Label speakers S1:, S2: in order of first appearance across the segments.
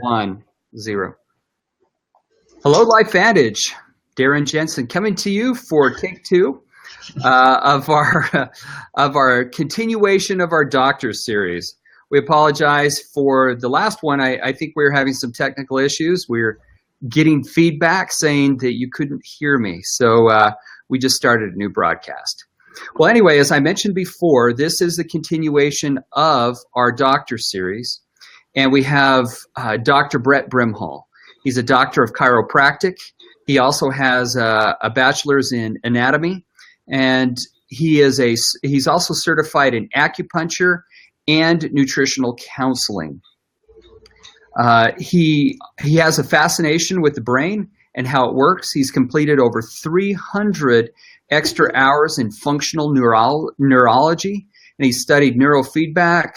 S1: 1, 0. Hello, LifeVantage. Darren, Jensen, coming to you for take 2 of our continuation of our Doctors series. We apologize for the last one. I think we were having some technical issues. We're getting feedback saying that you couldn't hear me, so we just started a new broadcast. Well, anyway, as I mentioned before, this is the continuation of our Doctors series. And we have Dr. Brett Brimhall. He's a doctor of chiropractic. He also has a bachelor's in anatomy, and he's also certified in acupuncture and nutritional counseling. He has a fascination with the brain and how it works. He's completed over 300 extra hours in functional neurology, and he studied neurofeedback,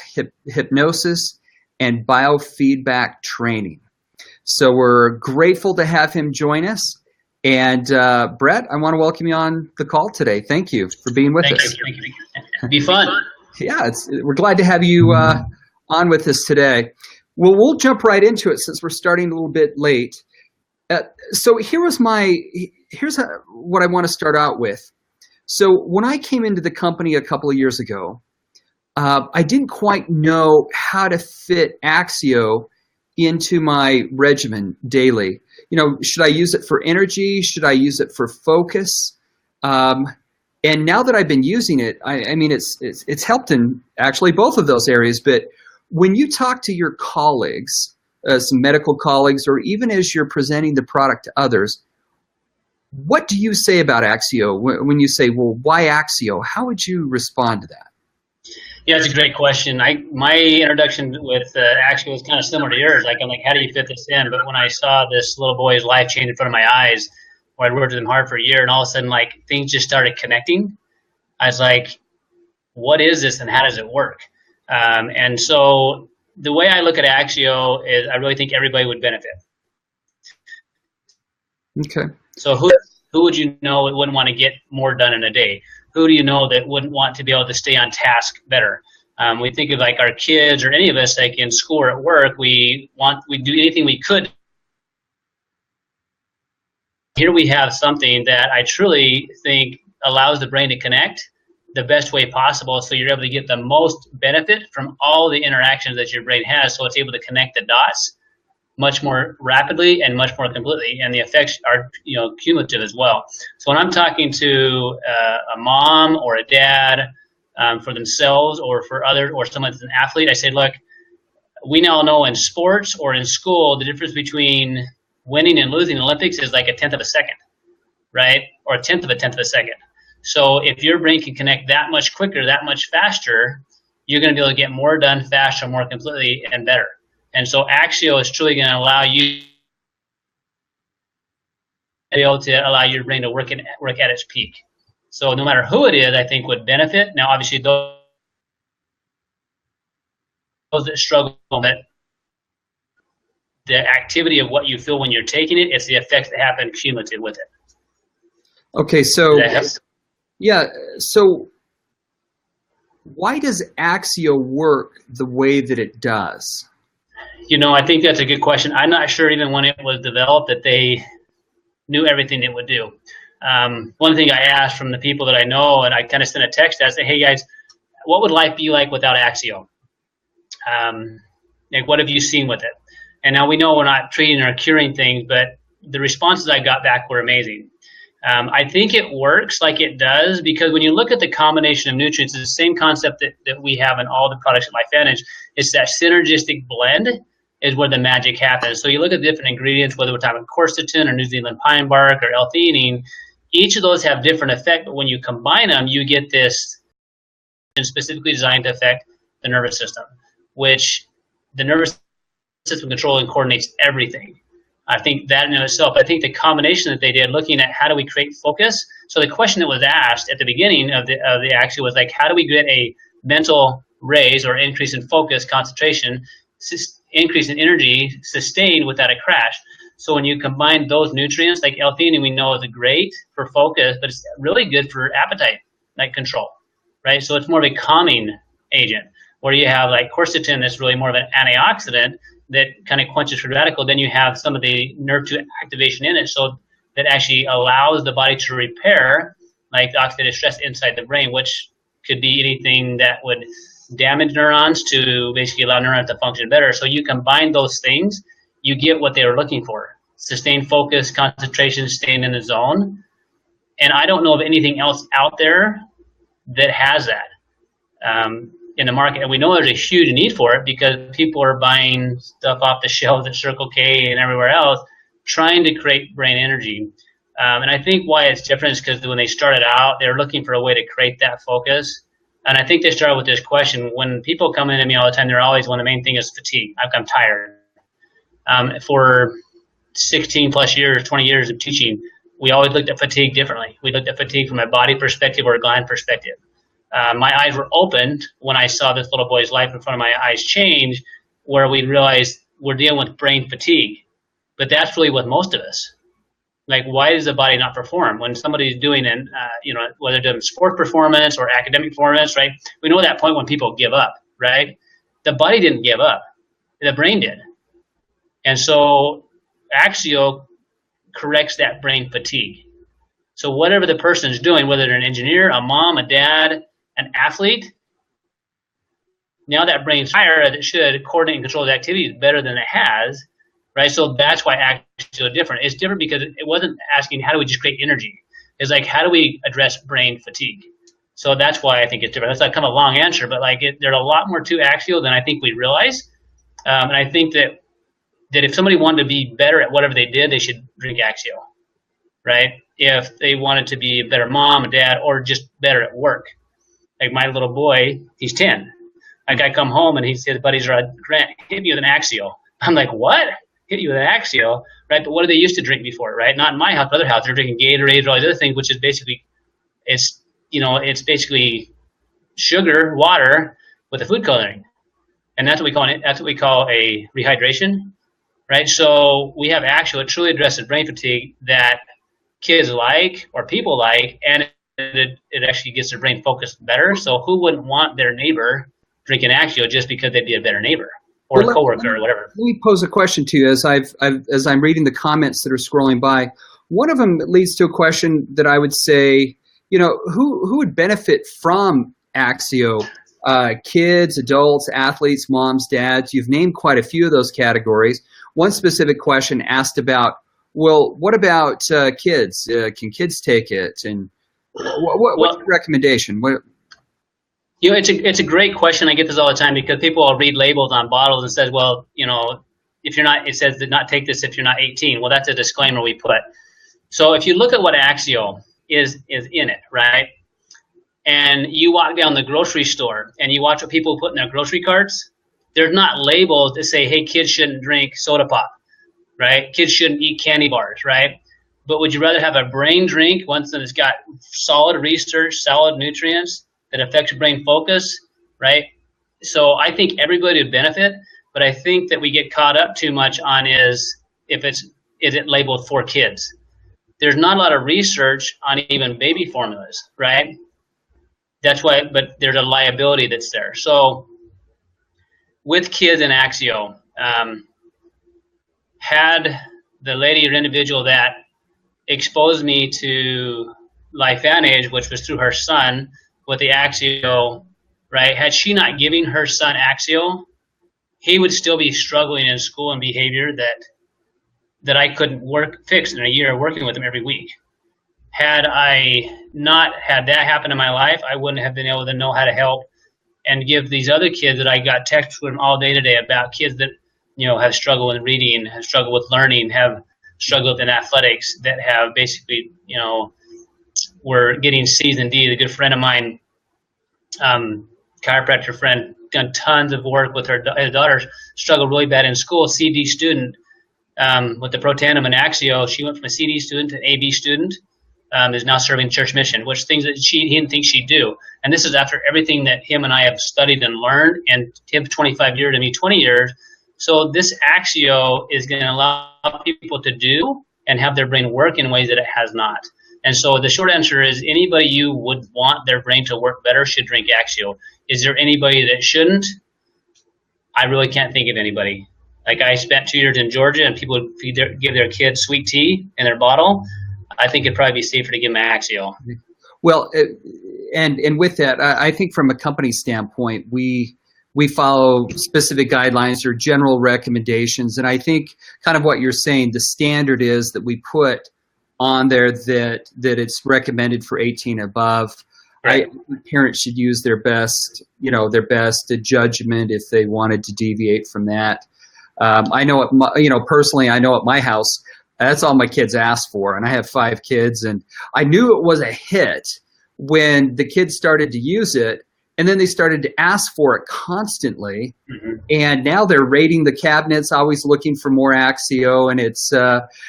S1: hypnosis, and biofeedback training. So we're grateful to have him join us. And Brett, I want to welcome you on the call today. Thank you for being with us.
S2: Thank you. It'd be fun.
S1: Yeah, we're glad to have you on with us today. Well, we'll jump right into it since we're starting a little bit late. So here's what I want to start out with. So when I came into the company a couple of years ago, I didn't quite know how to fit Axio into my regimen daily. You know, should I use it for energy? Should I use it for focus? And now that I've been using it, I mean, it's helped in actually both of those areas. But when you talk to your colleagues, some medical colleagues, or even as you're presenting the product to others, what do you say about Axio? When you say, well, why Axio? How would you respond to that?
S2: Yeah, it's a great question. My introduction with Axio was kind of similar to yours. I'm like, how do you fit this in? But when I saw this little boy's life change in front of my eyes, where I'd worked with him hard for a year, and all of a sudden, like, things just started connecting, I was like, what is this and how does it work? And so the way I look at Axio is I really think everybody would benefit.
S1: Okay.
S2: So who would you know that wouldn't want to get more done in a day? Who do you know that wouldn't want to be able to stay on task better? We think of like our kids or any of us, like in school or at work, we do anything we could. Here we have something that I truly think allows the brain to connect the best way possible, so you're able to get the most benefit from all the interactions that your brain has, so it's able to connect the dots much more rapidly and much more completely, and the effects are cumulative as well. So when I'm talking to a mom or a dad for themselves or for others or someone that's an athlete, I say, look, we now know in sports or in school the difference between winning and losing in Olympics is like a tenth of a second, right? Or a tenth of a second. So if your brain can connect that much quicker, that much faster, you're going to be able to get more done faster, more completely, and better. And so Axio is truly going to allow you to be able to allow your brain to work at its peak. So no matter who it is, I think would benefit. Now, obviously, those that struggle, that the activity of what you feel when you're taking it, it's the effects that happen cumulative with it.
S1: Okay, so yeah, so why does Axio work the way that it does?
S2: I think that's a good question. I'm not sure even when it was developed that they knew everything it would do. One thing I asked from the people that I know, and I kind of sent a text out, I said, hey guys, what would life be like without Axio? Like, what have you seen with it? And now we know we're not treating or curing things, but the responses I got back were amazing. I think it works like it does because when you look at the combination of nutrients, it's the same concept that we have in all the products at LifeVantage. It's that synergistic blend is where the magic happens. So you look at different ingredients, whether we're talking quercetin or New Zealand pine bark or L-theanine, each of those have different effect, but when you combine them, you get this specifically designed to affect the nervous system, which the nervous system controls and coordinates everything. I think that in itself, I think the combination that they did, looking at how do we create focus. So the question that was asked at the beginning of the Axio was like, how do we get a mental raise or increase in focus, concentration, increase in energy, sustained without a crash? So when you combine those nutrients, like L-theanine, we know is great for focus, but it's really good for appetite, like control, right? So it's more of a calming agent. Where you have like quercetin, that's really more of an antioxidant. that kind of quenches free radical, then you have some of the nerve 2 activation in it, so that actually allows the body to repair, like the oxidative stress inside the brain, which could be anything that would damage neurons to basically allow neurons to function better. So you combine those things, you get what they were looking for: sustained focus, concentration, staying in the zone. And I don't know of anything else out there that has that in the market. And we know there's a huge need for it because people are buying stuff off the shelves at Circle K and everywhere else, trying to create brain energy. And I think why it's different is because when they started out, they were looking for a way to create that focus. And I think they started with this question. When people come into me all the time, they're always, one of the main thing is fatigue. I'm tired. For 16 plus years, 20 years of teaching, we always looked at fatigue differently. We looked at fatigue from a body perspective or a gland perspective. My eyes were opened when I saw this little boy's life in front of my eyes change, where we realized we're dealing with brain fatigue. But that's really with most of us. Like, why does the body not perform when somebody's doing whether they're doing sports performance or academic performance, right? We know that point when people give up, right? The body didn't give up, the brain did. And so Axio corrects that brain fatigue. So whatever the person is doing, whether they're an engineer, a mom, a dad, an athlete, now that brain's higher as it should, coordinate and control the activities better than it has. Right, so that's why Axio is different. It's different because it wasn't asking how do we just create energy. It's like, how do we address brain fatigue? So that's why I think it's different. That's like kind of a long answer, but there's a lot more to Axio than I think we realize. And I think that if somebody wanted to be better at whatever they did, they should drink Axio, right? If they wanted to be a better mom, a dad, or just better at work. Like my little boy, he's 10. Like I come home and his buddies are, Grant, hit me with an Axio. I'm like, what? Hit you with an Axio, right? But what did they used to drink before, right? Not in my house, but other house. They're drinking Gatorade or all these other things, which is basically, it's basically sugar, water with a food coloring. And that's what we call it. That's what we call a rehydration, right? So we have Axio. It truly addresses brain fatigue that kids like or people like, and it actually gets their brain focused better. So who wouldn't want their neighbor drinking Axio just because they'd be a better neighbor? Or a coworker or whatever.
S1: Let me pose a question to you as I'm reading the comments that are scrolling by. One of them leads to a question that I would say, who would benefit from Axio? Kids, adults, athletes, moms, dads. You've named quite a few of those categories. One specific question asked about, well, what about kids? Can kids take it? And what's your recommendation?
S2: It's a great question. I get this all the time because people will read labels on bottles and says, well, if you're not, it says to not take this if you're not 18. Well, that's a disclaimer we put. So if you look at what Axio is in it, right? And you walk down the grocery store and you watch what people put in their grocery carts, there's not labels that say, hey, kids shouldn't drink soda pop, right? Kids shouldn't eat candy bars, right? But would you rather have a brain drink, once that it's got solid research, solid nutrients, that affects your brain focus, right? So I think everybody would benefit, but I think that we get caught up too much on is it labeled for kids? There's not a lot of research on even baby formulas, right? That's why, but there's a liability that's there. So with kids and Axio, had the lady or individual that exposed me to LifeVantage, which was through her son, with the Axio, right? Had she not given her son Axio, he would still be struggling in school and behavior that I couldn't fix in a year working with him every week. Had I not had that happen in my life, I wouldn't have been able to know how to help and give these other kids that I got texts from all day today about kids that have struggled with reading, have struggled with learning, have struggled in athletics, that have basically were getting C's and D's. A good friend of mine, chiropractor friend, done tons of work with his daughter, struggled really bad in school, CD student, with the Protandim and Axio. She went from a CD student to an AB student, is now serving church mission, which things that he didn't think she'd do. And this is after everything that him and I have studied and learned, and him 25 years and me 20 years. So this Axio is going to allow people to do and have their brain work in ways that it has not. And so the short answer is anybody you would want their brain to work better should drink Axio. Is there anybody that shouldn't? I really can't think of anybody. Like I spent 2 years in Georgia, and people would give their kids sweet tea in their bottle. I think it'd probably be safer to give them Axio.
S1: Well, and with that, I think from a company standpoint, we follow specific guidelines or general recommendations, and I think kind of what you're saying, the standard is that we put on there that it's recommended for 18 above.
S2: Right.
S1: Parents should use their best judgment if they wanted to deviate from that. I know, personally, I know at my house, that's all my kids asked for, and I have 5 kids, and I knew it was a hit when the kids started to use it, and then they started to ask for it constantly, and now they're raiding the cabinets, always looking for more Axio, and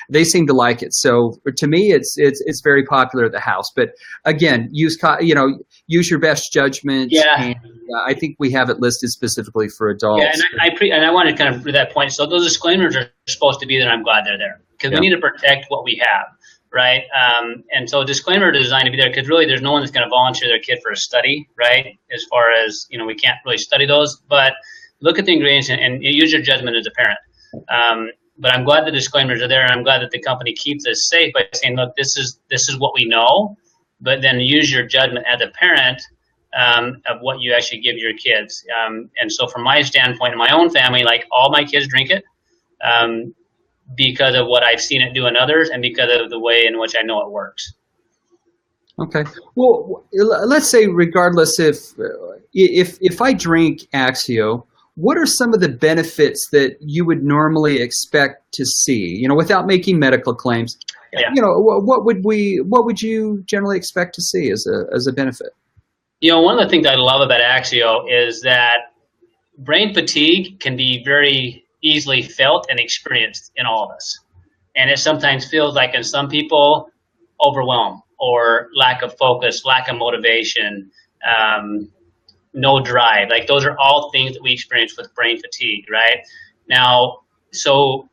S1: they seem to like it. So to me, it's very popular at the house. But again, use your best judgment.
S2: Yeah.
S1: And I think we have it listed specifically for adults.
S2: Yeah, and I want to kind of do that point. So those disclaimers are supposed to be there. I'm glad they're there because we need to protect what we have. Right. And so disclaimer are designed to be there because really there's no one that's going to volunteer their kid for a study. Right. As far as, we can't really study those, but look at the ingredients and use your judgment as a parent. But I'm glad the disclaimers are there, and I'm glad that the company keeps us safe by saying, look, this is what we know, but then use your judgment as a parent of what you actually give your kids. And so from my standpoint, in my own family, like all my kids drink it. Because of what I've seen it do in others and because of the way in which I know it works.
S1: Okay. Well, let's say regardless if I drink Axio, what are some of the benefits that you would normally expect to see, without making medical claims?
S2: Yeah.
S1: What would you generally expect to see as a benefit?
S2: One of the things I love about Axio is that brain fatigue can be very easily felt and experienced in all of us. And it sometimes feels like in some people, overwhelm or lack of focus, lack of motivation, no drive. Like those are all things that we experience with brain fatigue, right? Now, so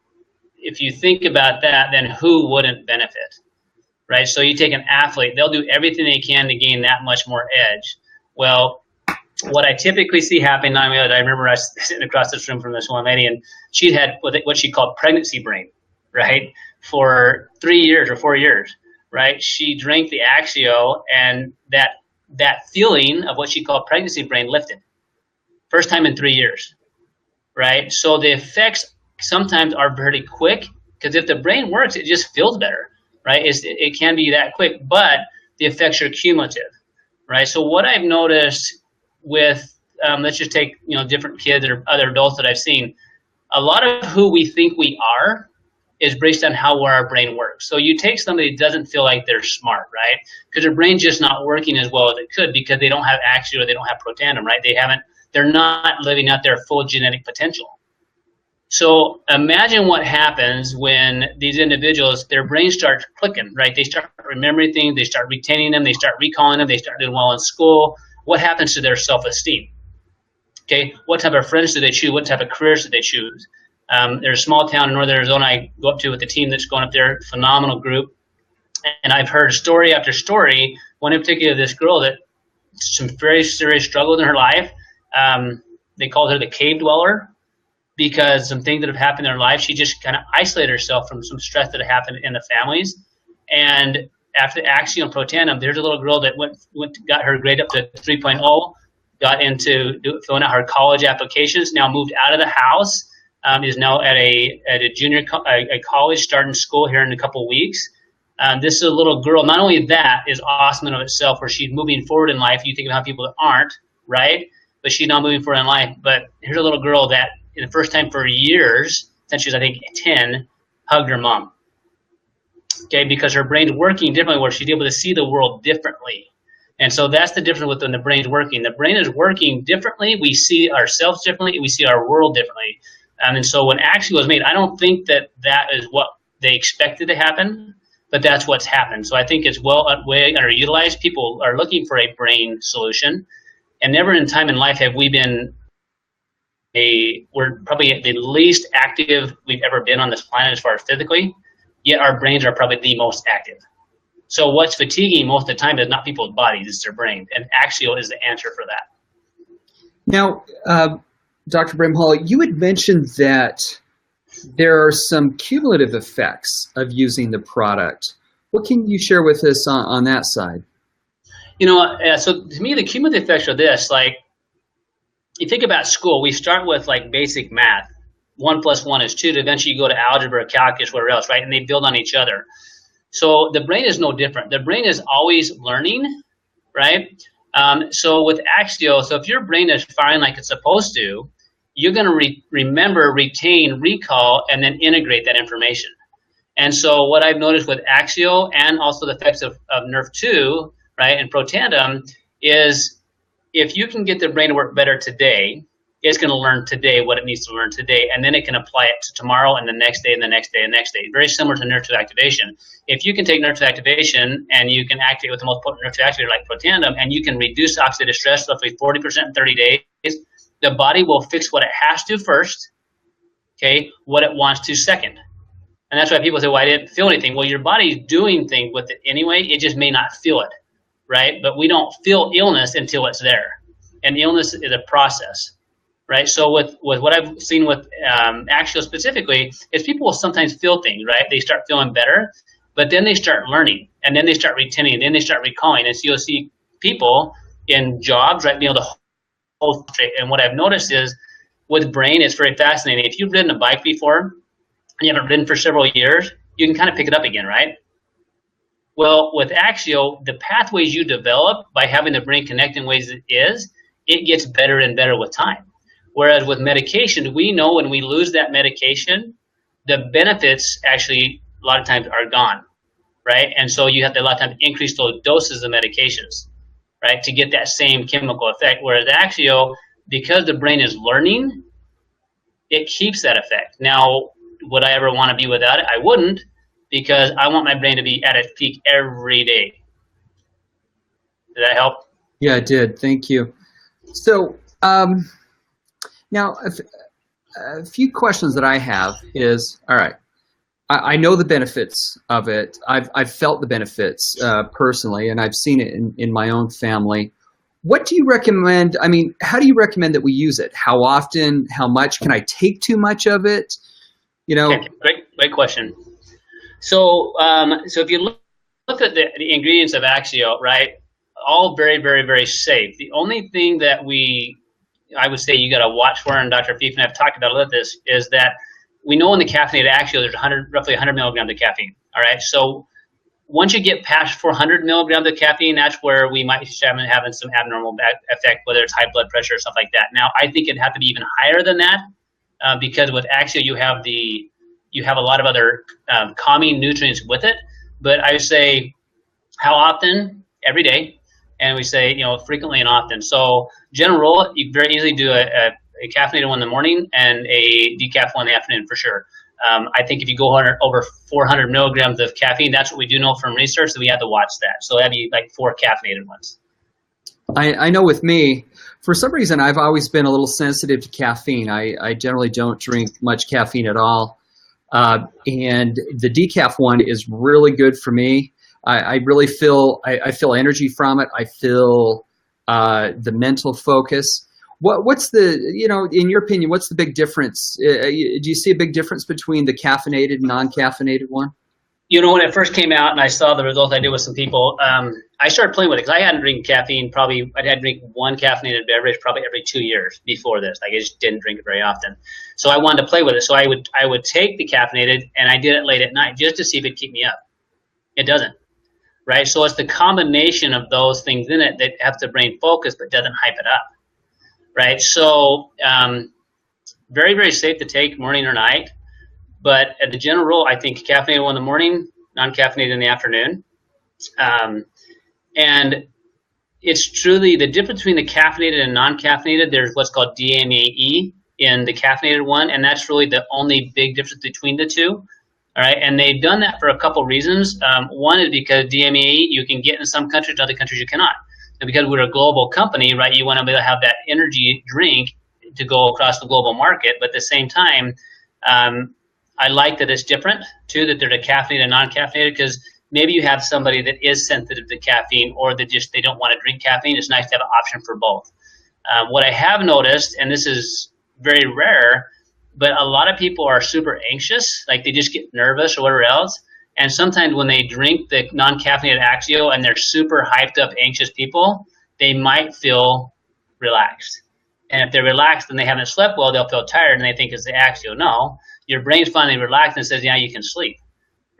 S2: if you think about that, then who wouldn't benefit, right? So you take an athlete, they'll do everything they can to gain that much more edge. Well, what I typically see happening, I remember I was sitting across this room from this one lady, and she had what she called pregnancy brain, right? For 3 years or 4 years, right? She drank the Axio, and that feeling of what she called pregnancy brain lifted. First time in 3 years, right? So the effects sometimes are very quick, because if the brain works, it just feels better, right? It can be that quick, but the effects are cumulative, right? So what I've noticed with let's just take different kids or other adults that I've seen, a lot of who we think we are is based on how our brain works. So you take somebody that doesn't feel like they're smart, right? Because their brain's just not working as well as it could because they don't have Axio or they don't have Protandim, right? They're not living out their full genetic potential. So imagine what happens when these individuals, their brain starts clicking, right? They start remembering things, they start retaining them, they start recalling them, they start doing well in school. What happens to their self-esteem? Okay, what type of friends do they choose? What type of careers do they choose? There's a small town in northern Arizona I go up to with the team that's going up there, phenomenal group. And I've heard story after story, one in particular, this girl that some very serious struggles in her life. They called her the cave dweller because some things that have happened in her life, she just kind of isolated herself from some stress that had happened in the families. And after Axio and Protandim, there's a little girl that got her grade up to 3.0, got into filling out her college applications, now moved out of the house, is now at a junior college, starting school here in a couple of weeks. This is a little girl. Not only that is awesome in of itself, where she's moving forward in life. You think about people that aren't, right? But she's not moving forward in life. But here's a little girl that, in the first time for years, since she was, I think, 10, hugged her mom. Okay, because her brain's working differently, where she's able to see the world differently. And so that's the difference with when the brain's working. The brain is working differently. We see ourselves differently. We see our world differently. And so when Axio was made, I don't think that is what they expected to happen, but that's what's happened. So I think it's way underutilized. People are looking for a brain solution, and never in time in life have we been we're probably the least active we've ever been on this planet as far as physically, yet our brains are probably the most active. So what's fatiguing most of the time is not people's bodies, it's their brain. And Axio is the answer for that.
S1: Now, Dr. Brimhall, you had mentioned that there are some cumulative effects of using the product. What can you share with us on that side?
S2: So to me, the cumulative effects are this, like, you think about school, we start with like basic math. 1 + 1 is 2, to eventually you go to algebra, calculus, whatever else, right? And they build on each other. So the brain is no different. The brain is always learning, right? So with Axio, so if your brain is firing like it's supposed to, you're going to remember, retain, recall, and then integrate that information. And so what I've noticed with Axio and also the effects of Nerve 2, right, and Protandem, is if you can get the brain to work better today, it's going to learn today what it needs to learn today, and then it can apply it to tomorrow and the next day and the next day and the next day. Very similar to Nerve 2 activation. If you can take Nerve 2 activation and you can activate with the most potent Nerve 2 activator like Protandem, and you can reduce oxidative stress roughly 40% in 30 days, the body will fix what it has to first, okay, what it wants to second. And that's why people say, well, I didn't feel anything. Well, your body's doing things with it anyway. It just may not feel it, right? But we don't feel illness until it's there. And illness is a process. Right. So with what I've seen with Axio specifically is people will sometimes feel things, right? They start feeling better, but then they start learning, and then they start retaining, and then they start recalling. And so you'll see people in jobs, right, the whole straight. And what I've noticed is with brain, it's very fascinating. If you've ridden a bike before and you haven't ridden for several years, you can kind of pick it up again, right? Well, with Axio, the pathways you develop by having the brain connect in ways it gets better and better with time. Whereas with medication, we know when we lose that medication, the benefits actually a lot of times are gone, right? And so you have to a lot of times increase those doses of medications, right, to get that same chemical effect. Whereas Axio, because the brain is learning, it keeps that effect. Now, would I ever want to be without it? I wouldn't, because I want my brain to be at its peak every day. Did that help?
S1: Yeah, it did. Thank you. So, now, a few questions that I have is, all right, I know the benefits of it. I've felt the benefits personally, and I've seen it in my own family. What do you recommend? I mean, how do you recommend that we use it? How often? How much? Can I take too much of it?
S2: Okay, great question. So, so if you look at the ingredients of Axio, right, all very, very, very safe. The only thing that I would say you got to watch for, and Dr. Fief and I have talked about a lot this, is that we know in the caffeinated Axio there's roughly 100 milligrams of caffeine. All right, so once you get past 400 milligrams of caffeine, that's where we might start having some abnormal effect, whether it's high blood pressure or stuff like that. Now, I think it'd have to be even higher than that, because with Axio you have a lot of other calming nutrients with it. But I would say, how often? Every day. And we say, frequently and often. So general rule, you very easily do a caffeinated one in the morning and a decaf one in the afternoon for sure. I think if you go over 400 milligrams of caffeine, that's what we do know from research, that we have to watch that. So that'd be like 4 caffeinated ones.
S1: I know with me, for some reason, I've always been a little sensitive to caffeine. I generally don't drink much caffeine at all. And the decaf one is really good for me. I really feel I feel energy from it. I feel the mental focus. What's the, in your opinion, what's the big difference? Do you see a big difference between the caffeinated and non-caffeinated one?
S2: When it first came out and I saw the results I did with some people, I started playing with it because I hadn't drank caffeine. I'd had to drink one caffeinated beverage probably every 2 years before this. Like, I just didn't drink it very often. So I wanted to play with it. So I would take the caffeinated, and I did it late at night just to see if it'd keep me up. It doesn't. Right? So it's the combination of those things in it that have the brain focus but doesn't hype it up. Right? So very, very safe to take morning or night. But at the general rule, I think caffeinated one in the morning, non-caffeinated in the afternoon. And it's truly the difference between the caffeinated and non-caffeinated. There's what's called DMAE in the caffeinated one, and that's really the only big difference between the two. All right, and they've done that for a couple reasons. One is because DMAE you can get in some countries, in other countries you cannot. And because we're a global company, right, you want to be able to have that energy drink to go across the global market. But at the same time, I like that it's different, too, that they're the caffeinated and non-caffeinated, because maybe you have somebody that is sensitive to caffeine or that they don't want to drink caffeine. It's nice to have an option for both. What I have noticed, and this is very rare, But a lot of people are super anxious, like they just get nervous or whatever else. And sometimes when they drink the non-caffeinated Axio and they're super hyped up, anxious people, they might feel relaxed. And if they're relaxed and they haven't slept well, they'll feel tired and they think it's the Axio. No, your brain's finally relaxed and says, yeah, you can sleep,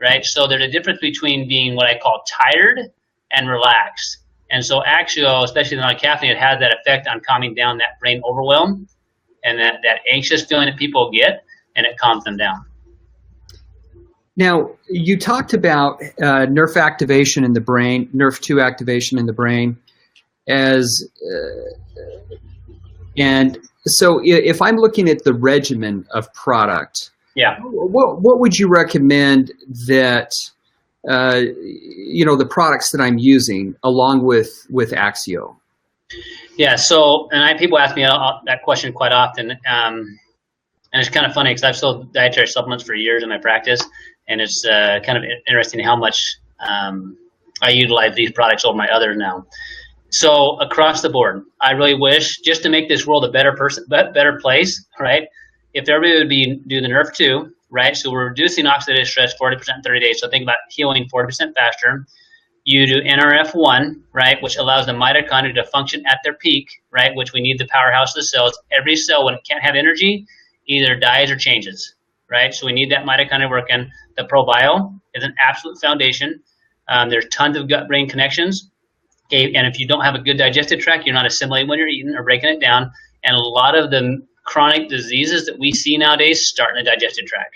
S2: right? So there's a difference between being what I call tired and relaxed. And so Axio, especially the non-caffeinated, has that effect on calming down that brain overwhelm and that anxious feeling that people get, and it calms them down.
S1: Now, you talked about nerve activation in the brain, NRF2 activation in the brain, and so if I'm looking at the regimen of product,
S2: yeah,
S1: what would you recommend that the products that I'm using along with Axio?
S2: Yeah, so people ask me that question quite often, and it's kind of funny because I've sold dietary supplements for years in my practice, and it's kind of interesting how much I utilize these products over my others now. So across the board, I really wish, just to make this world a better place, right? If everybody would do the NRF2, right? So we're reducing oxidative stress 40% in 30 days. So think about healing 40% faster. You do NRF1, right, which allows the mitochondria to function at their peak, right, which we need the powerhouse of the cells. Every cell, when it can't have energy, either dies or changes, right? So we need that mitochondria working. The probio is an absolute foundation. There's tons of gut-brain connections. Okay, and if you don't have a good digestive tract, you're not assimilating what you're eating or breaking it down. And a lot of the chronic diseases that we see nowadays start in the digestive tract.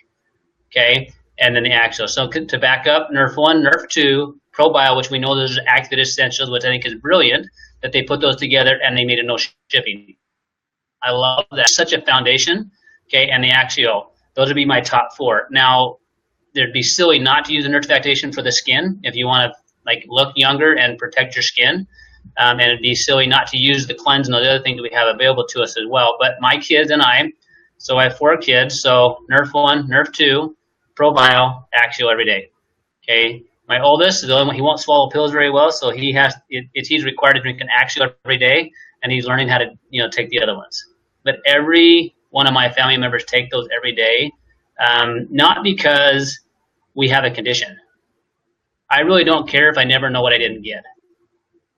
S2: Okay, and then the Axio. So to back up, NRF1, NRF2, probio, which we know those are activated essentials, which I think is brilliant that they put those together and they made a no shipping. I love that. Such a foundation. Okay, and the Axio. Those would be my top four. Now, it'd be silly not to use a nerve activation for the skin if you want to look younger and protect your skin. And it'd be silly not to use the cleanse and the other things that we have available to us as well. But my kids and so I have 4 kids, so NRF1, NRF2, probio, Axio every day. Okay. My oldest is the only one, he won't swallow pills very well, so he's required to drink an Axio every day, and he's learning how to take the other ones. But every one of my family members take those every day, not because we have a condition. I really don't care if I never know what I didn't get,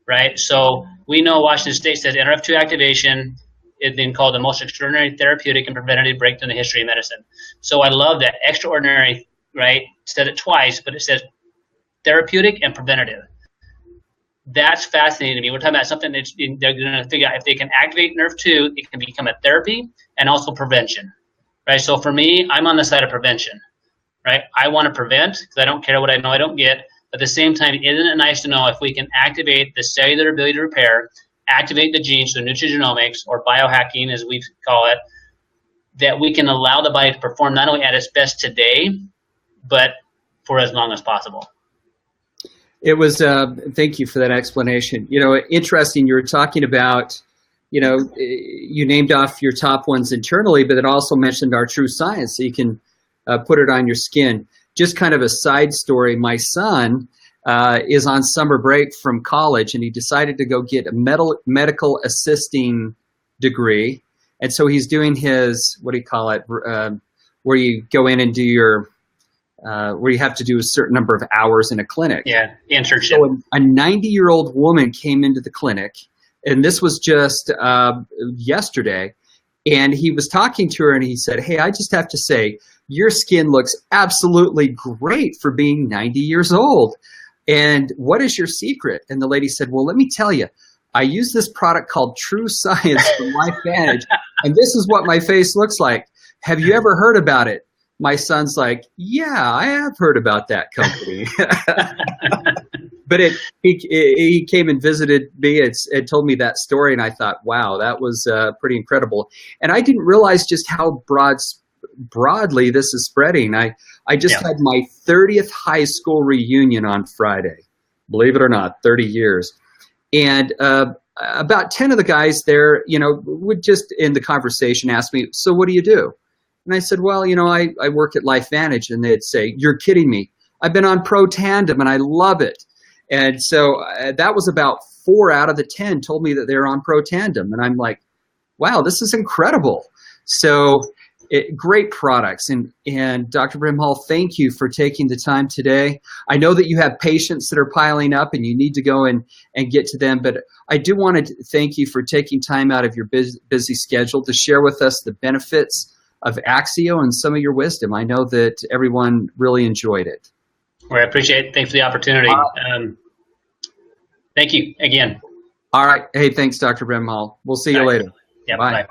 S2: right? So we know Washington State says NRF2 activation is being called the most extraordinary therapeutic and preventative breakthrough in the history of medicine. So I love that. Extraordinary, right? Said it twice, but it says therapeutic and preventative. That's fascinating to me. We're talking about something that they're going to figure out if they can activate NRF2, it can become a therapy and also prevention, right? So for me, I'm on the side of prevention, right? I want to prevent because I don't care what I know I don't get. But at the same time, isn't it nice to know if we can activate the cellular ability to repair, activate the genes, so nutrigenomics or biohacking as we call it, that we can allow the body to perform not only at its best today, but for as long as possible.
S1: It was, thank you for that explanation. Interesting, you were talking about, you named off your top ones internally, but it also mentioned our true science, so you can put it on your skin. Just kind of a side story, my son is on summer break from college, and he decided to go get a medical assisting degree. And so he's doing his, what do you call it, where you go in and do your, where you have to do a certain number of hours in a clinic.
S2: Yeah, internship.
S1: So a 90-year-old woman came into the clinic, and this was just yesterday, and he was talking to her, and he said, "Hey, I just have to say, your skin looks absolutely great for being 90 years old. And what is your secret?" And the lady said, "Well, let me tell you, I use this product called True Science from LifeVantage, and this is what my face looks like. Have you ever heard about it?" My son's like, "Yeah, I have heard about that company." But he came and visited me and told me that story, and I thought, wow, that was pretty incredible. And I didn't realize just how broadly this is spreading. I just had my 30th high school reunion on Friday, believe it or not, 30 years. And about 10 of the guys there, would just in the conversation ask me, "So what do you do?" And I said, "Well, I work at LifeVantage." And they'd say, "You're kidding me. I've been on Pro Tandem and I love it." And so that was about 4 out of the 10 told me that they were on Pro Tandem. And I'm like, wow, this is incredible. So great products. And Dr. Brimhall, thank you for taking the time today. I know that you have patients that are piling up and you need to go and get to them, but I do want to thank you for taking time out of your busy schedule to share with us the benefits of Axio and some of your wisdom. I know that everyone really enjoyed it.
S2: Well, I appreciate it. Thanks for the opportunity. Thank you again.
S1: All right. Hey, thanks, Dr. Brimhall. We'll see you later.
S2: Yeah,
S1: bye.
S2: bye.